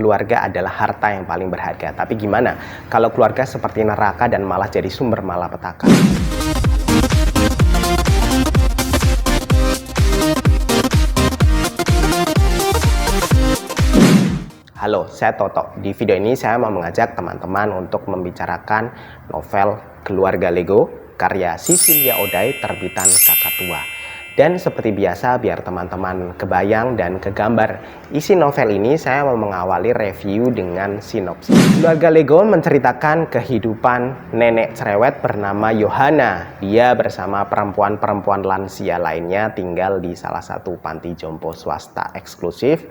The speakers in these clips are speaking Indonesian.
keluarga adalah harta yang paling berharga. Tapi gimana kalau keluarga seperti neraka dan malah jadi sumber malapetaka? Halo, saya Toto. Di video ini saya mau mengajak teman-teman untuk membicarakan novel Keluarga Lego karya Cecilia Oday terbitan Kakak Tua. Dan seperti biasa, biar teman-teman kebayang dan kegambar isi novel ini, saya mau mengawali review dengan sinopsis. Keluarga Lego menceritakan kehidupan nenek cerewet bernama Yohana. Dia bersama perempuan-perempuan lansia lainnya tinggal di salah satu panti jompo swasta eksklusif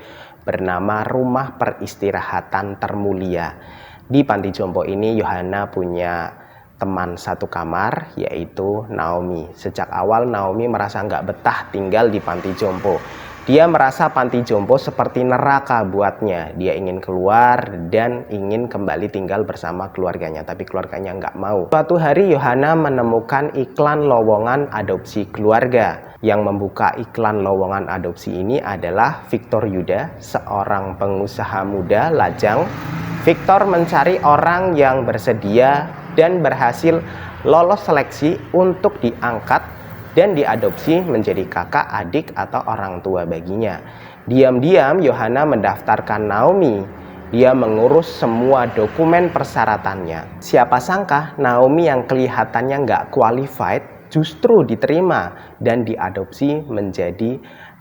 bernama Rumah Peristirahatan Termulia. Di panti jompo ini Yohana punya teman satu kamar, yaitu Naomi. Sejak awal Naomi merasa nggak betah tinggal di panti jompo. Dia merasa panti jompo seperti neraka buatnya. Dia ingin keluar dan ingin kembali tinggal bersama keluarganya, tapi keluarganya nggak mau. Suatu hari Yohana menemukan iklan lowongan adopsi keluarga. Yang membuka iklan lowongan adopsi ini adalah Victor Yuda, seorang pengusaha muda lajang. Victor mencari orang yang bersedia dan berhasil lolos seleksi untuk diangkat dan diadopsi menjadi kakak, adik, atau orang tua baginya. Diam-diam Yohana mendaftarkan Naomi. Dia mengurus semua dokumen persyaratannya. Siapa sangka Naomi yang kelihatannya nggak qualified justru diterima dan diadopsi menjadi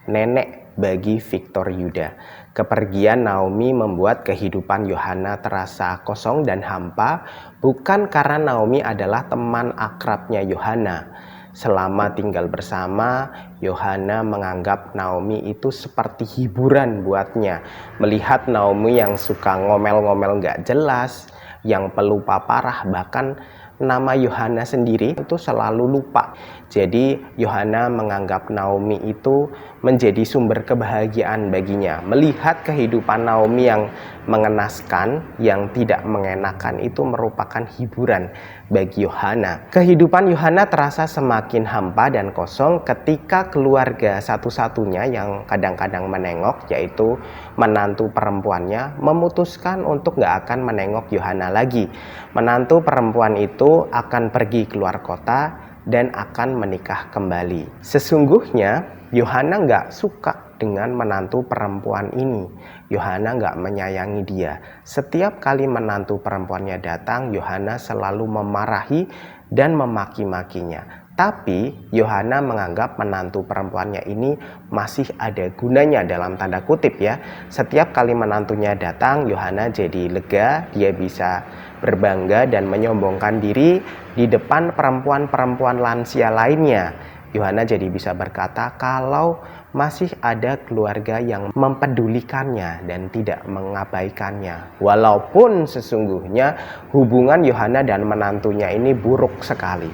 nenek bagi Victor Yuda. Kepergian Naomi membuat kehidupan Yohana terasa kosong dan hampa, bukan karena Naomi adalah teman akrabnya Yohana. Selama tinggal bersama, Yohana menganggap Naomi itu seperti hiburan buatnya. Melihat Naomi yang suka ngomel-ngomel gak jelas, yang pelupa parah, bahkan nama Yohana sendiri itu selalu lupa. Jadi Yohana menganggap Naomi itu menjadi sumber kebahagiaan baginya. Melihat kehidupan Naomi yang mengenaskan, yang tidak mengenakan itu merupakan hiburan bagi Yohana. Kehidupan Yohana terasa semakin hampa dan kosong ketika keluarga satu-satunya yang kadang-kadang menengok, yaitu menantu perempuannya, memutuskan untuk gak akan menengok Yohana lagi. Menantu perempuan itu akan pergi keluar kota dan akan menikah kembali. Sesungguhnya Yohana nggak suka dengan menantu perempuan ini. Yohana nggak menyayangi dia. Setiap kali menantu perempuannya datang, Yohana selalu memarahi dan memaki-makinya. Tapi Yohana menganggap menantu perempuannya ini masih ada gunanya, dalam tanda kutip ya. Setiap kali menantunya datang, Yohana jadi lega, dia bisa berbangga dan menyombongkan diri di depan perempuan-perempuan lansia lainnya. Yohana jadi bisa berkata kalau masih ada keluarga yang mempedulikannya dan tidak mengabaikannya. Walaupun sesungguhnya hubungan Yohana dan menantunya ini buruk sekali.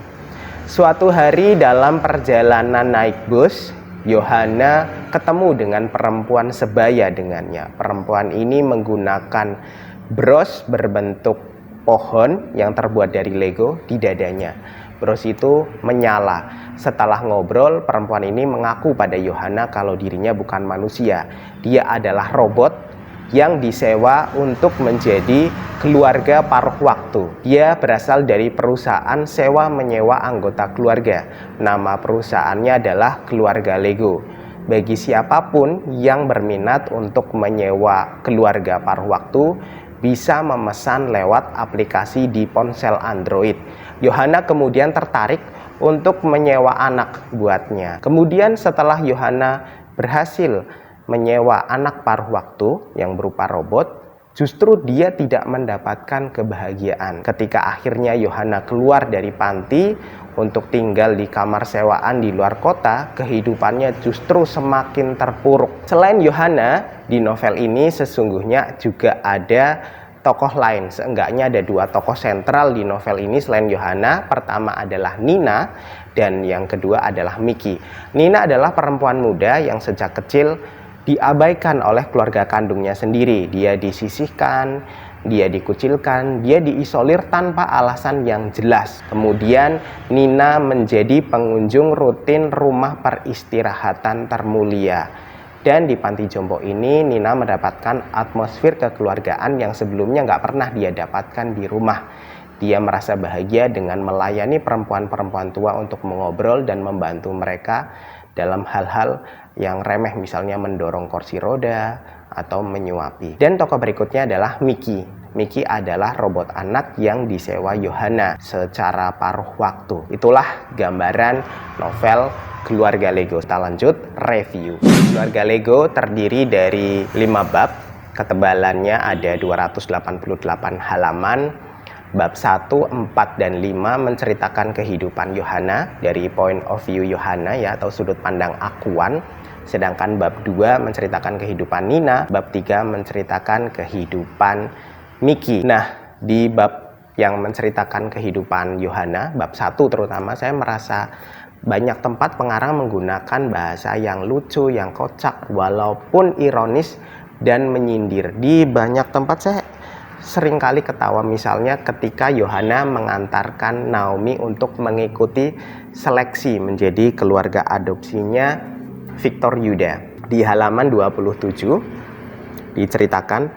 Suatu hari dalam perjalanan naik bus, Yohana ketemu dengan perempuan sebaya dengannya. Perempuan ini menggunakan bros berbentuk pohon yang terbuat dari Lego di dadanya. Bros itu menyala. Setelah ngobrol, perempuan ini mengaku pada Yohana kalau dirinya bukan manusia. Dia adalah robot yang disewa untuk menjadi keluarga paruh waktu. Dia berasal dari perusahaan sewa menyewa anggota keluarga. Nama perusahaannya adalah Keluarga Lego. Bagi siapapun yang berminat untuk menyewa keluarga paruh waktu, bisa memesan lewat aplikasi di ponsel Android. Yohana kemudian tertarik untuk menyewa anak buatnya. Kemudian setelah Yohana berhasil menyewa anak paruh waktu yang berupa robot, justru dia tidak mendapatkan kebahagiaan. Ketika akhirnya Yohana keluar dari panti untuk tinggal di kamar sewaan di luar kota, kehidupannya justru semakin terpuruk. Selain Yohana, di novel ini sesungguhnya juga ada tokoh lain. Seenggaknya ada dua tokoh sentral di novel ini selain Yohana. Pertama adalah Nina dan yang kedua adalah Miki. Nina adalah perempuan muda yang sejak kecil diabaikan oleh keluarga kandungnya sendiri. Dia disisihkan, dia dikucilkan, dia diisolir tanpa alasan yang jelas. Kemudian Nina menjadi pengunjung rutin Rumah Peristirahatan Termulia. Dan di panti jompo ini Nina mendapatkan atmosfer kekeluargaan yang sebelumnya nggak pernah dia dapatkan di rumah. Dia merasa bahagia dengan melayani perempuan-perempuan tua untuk mengobrol dan membantu mereka dalam hal-hal yang remeh, misalnya mendorong kursi roda atau menyuapi. Dan tokoh berikutnya adalah Miki. Miki adalah robot anak yang disewa Yohana secara paruh waktu. Itulah gambaran novel Keluarga Lego. Kita lanjut review. Keluarga Lego terdiri dari 5 bab. Ketebalannya ada 288 halaman. Bab 1, 4, dan 5 menceritakan kehidupan Yohana dari point of view Yohana ya, atau sudut pandang akuan. Sedangkan bab 2 menceritakan kehidupan Nina, bab 3 menceritakan kehidupan Miki. Nah, di bab yang menceritakan kehidupan Yohana, bab 1 terutama, saya merasa banyak tempat pengarang menggunakan bahasa yang lucu, yang kocak, walaupun ironis dan menyindir. Di banyak tempat saya seringkali ketawa, misalnya ketika Yohana mengantarkan Naomi untuk mengikuti seleksi menjadi keluarga adopsinya Victor Yuda. Di halaman 27 diceritakan,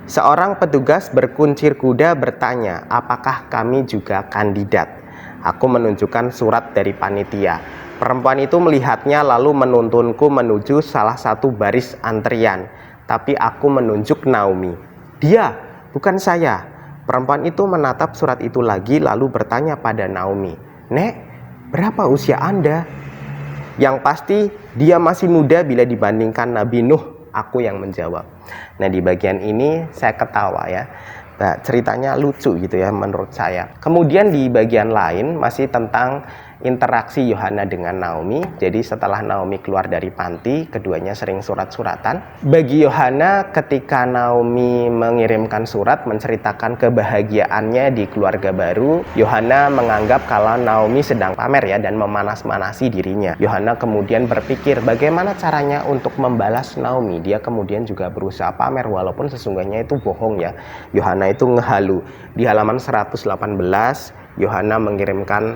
seorang petugas berkuncir kuda bertanya, apakah kami juga kandidat? Aku menunjukkan surat dari panitia. Perempuan itu melihatnya lalu menuntunku menuju salah satu baris antrian. Tapi aku menunjuk Naomi. Dia, bukan saya. Perempuan itu menatap surat itu lagi lalu bertanya pada Naomi. Nek, berapa usia Anda? Yang pasti dia masih muda bila dibandingkan Nabi Nuh. Aku yang menjawab. Nah, di bagian ini saya ketawa ya. Nah, ceritanya lucu gitu ya menurut saya. Kemudian di bagian lain masih tentang interaksi Yohana dengan Naomi. Jadi setelah Naomi keluar dari panti, keduanya sering surat-suratan. Bagi Yohana, ketika Naomi mengirimkan surat menceritakan kebahagiaannya di keluarga baru, Yohana menganggap kalau Naomi sedang pamer ya dan memanas-manasi dirinya. Yohana kemudian berpikir bagaimana caranya untuk membalas Naomi. Dia kemudian juga berusaha pamer walaupun sesungguhnya itu bohong ya. Yohana itu ngehalu. Di halaman 118, Yohana mengirimkan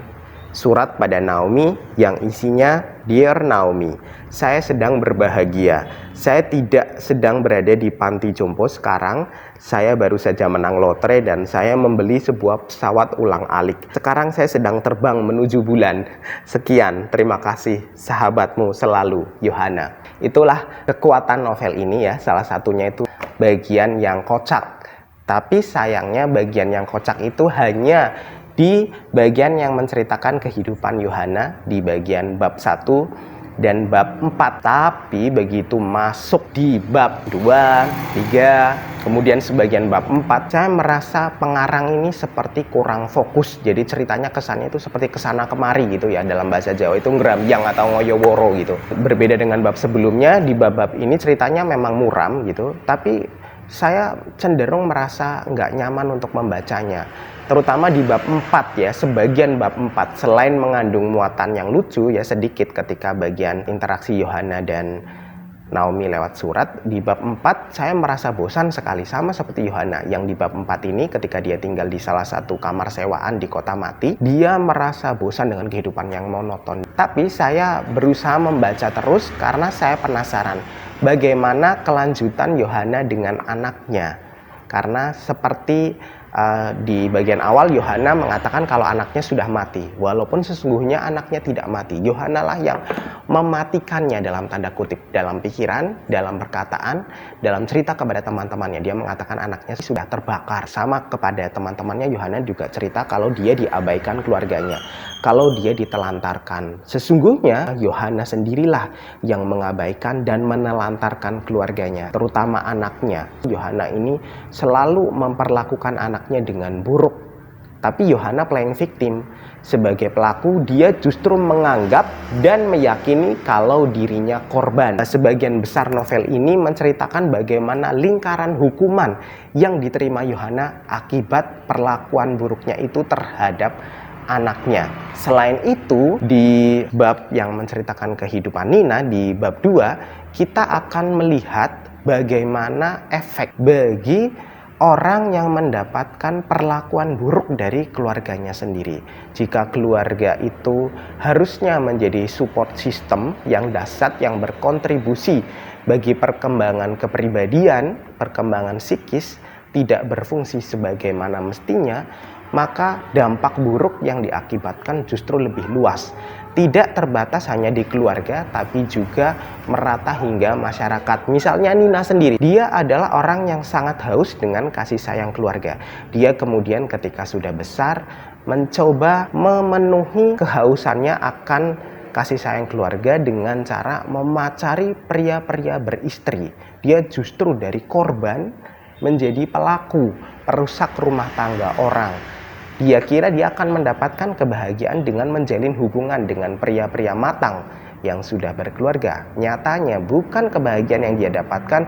surat pada Naomi yang isinya, Dear Naomi, saya sedang berbahagia. Saya tidak sedang berada di panti jompo sekarang. Saya baru saja menang lotre dan saya membeli sebuah pesawat ulang-alik. Sekarang saya sedang terbang menuju bulan. Sekian, terima kasih, sahabatmu selalu, Yohana. Itulah kekuatan novel ini ya. Salah satunya itu bagian yang kocak. Tapi sayangnya bagian yang kocak itu hanya di bagian yang menceritakan kehidupan Yohana di bagian bab 1 dan bab 4. Tapi begitu masuk di bab 2, 3, kemudian sebagian bab 4, saya merasa pengarang ini seperti kurang fokus. Jadi ceritanya kesannya itu seperti kesana kemari gitu ya. Dalam bahasa Jawa itu ngrambyang atau ngoyoworo gitu. Berbeda dengan bab sebelumnya, di bab-bab ini ceritanya memang muram gitu. Tapi saya cenderung merasa nggak nyaman untuk membacanya. Terutama di bab 4 ya, sebagian bab 4 selain mengandung muatan yang lucu ya sedikit ketika bagian interaksi Yohana dan Naomi lewat surat, di bab 4 saya merasa bosan sekali, sama seperti Yohana yang di bab 4 ini ketika dia tinggal di salah satu kamar sewaan di kota mati, dia merasa bosan dengan kehidupan yang monoton. Tapi saya berusaha membaca terus karena saya penasaran bagaimana kelanjutan Yohana dengan anaknya. Karena seperti di bagian awal Yohana mengatakan kalau anaknya sudah mati, walaupun sesungguhnya anaknya tidak mati. Yohana lah yang mematikannya dalam tanda kutip, dalam pikiran, dalam perkataan, dalam cerita kepada teman-temannya. Dia mengatakan anaknya sudah terbakar. Sama kepada teman-temannya, Yohana juga cerita kalau dia diabaikan keluarganya, kalau dia ditelantarkan. Sesungguhnya Yohana sendirilah yang mengabaikan dan menelantarkan keluarganya, terutama anaknya. Yohana ini selalu memperlakukan anaknya dengan buruk. Tapi Yohana playing victim. Sebagai pelaku, dia justru menganggap dan meyakini kalau dirinya korban. Sebagian besar novel ini menceritakan bagaimana lingkaran hukuman yang diterima Yohana akibat perlakuan buruknya itu terhadap anaknya. Selain itu, di bab yang menceritakan kehidupan Nina, di bab 2, kita akan melihat bagaimana efek bagi orang yang mendapatkan perlakuan buruk dari keluarganya sendiri. Jika keluarga itu harusnya menjadi support system yang dahsyat, yang berkontribusi bagi perkembangan kepribadian, perkembangan psikis tidak berfungsi sebagaimana mestinya, maka dampak buruk yang diakibatkan justru lebih luas. Tidak terbatas hanya di keluarga, tapi juga merata hingga masyarakat. Misalnya Nina sendiri, dia adalah orang yang sangat haus dengan kasih sayang keluarga. Dia kemudian ketika sudah besar, mencoba memenuhi kehausannya akan kasih sayang keluarga dengan cara memacari pria-pria beristri. Dia justru dari korban menjadi pelaku, perusak rumah tangga orang. Dia kira dia akan mendapatkan kebahagiaan dengan menjalin hubungan dengan pria-pria matang yang sudah berkeluarga. Nyatanya bukan kebahagiaan yang dia dapatkan,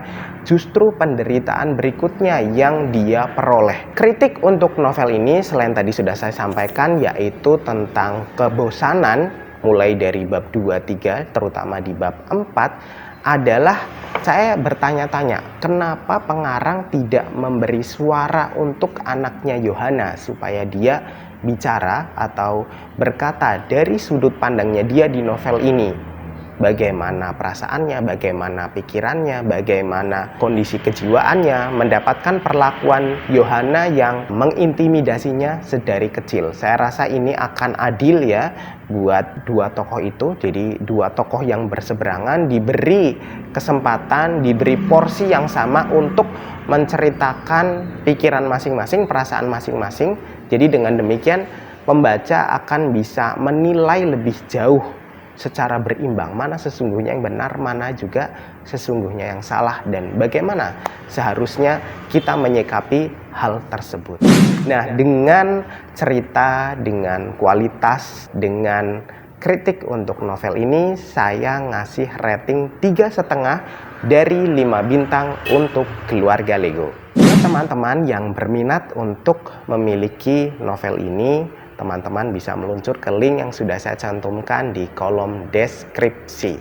justru penderitaan berikutnya yang dia peroleh. Kritik untuk novel ini selain tadi sudah saya sampaikan, yaitu tentang kebosanan mulai dari bab 2, 3, terutama di bab 4, adalah saya bertanya-tanya, kenapa pengarang tidak memberi suara untuk anaknya Yohana supaya dia bicara atau berkata dari sudut pandangnya dia di novel ini. Bagaimana perasaannya, bagaimana pikirannya, bagaimana kondisi kejiwaannya, mendapatkan perlakuan Yohana yang mengintimidasinya sedari kecil. Saya rasa ini akan adil ya buat dua tokoh itu. Jadi dua tokoh yang berseberangan diberi kesempatan, diberi porsi yang sama untuk menceritakan pikiran masing-masing, perasaan masing-masing. Jadi dengan demikian pembaca akan bisa menilai lebih jauh secara berimbang mana sesungguhnya yang benar, mana juga sesungguhnya yang salah, dan bagaimana seharusnya kita menyikapi hal tersebut. Nah, dengan cerita, dengan kualitas, dengan kritik untuk novel ini, saya ngasih rating 3,5 dari 5 bintang untuk Keluarga Lego. Buat teman-teman yang berminat untuk memiliki novel ini, teman-teman bisa meluncur ke link yang sudah saya cantumkan di kolom deskripsi.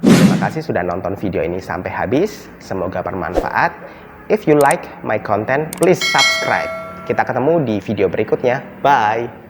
Terima kasih sudah nonton video ini sampai habis. Semoga bermanfaat. If you like my content, please subscribe. Kita ketemu di video berikutnya. Bye!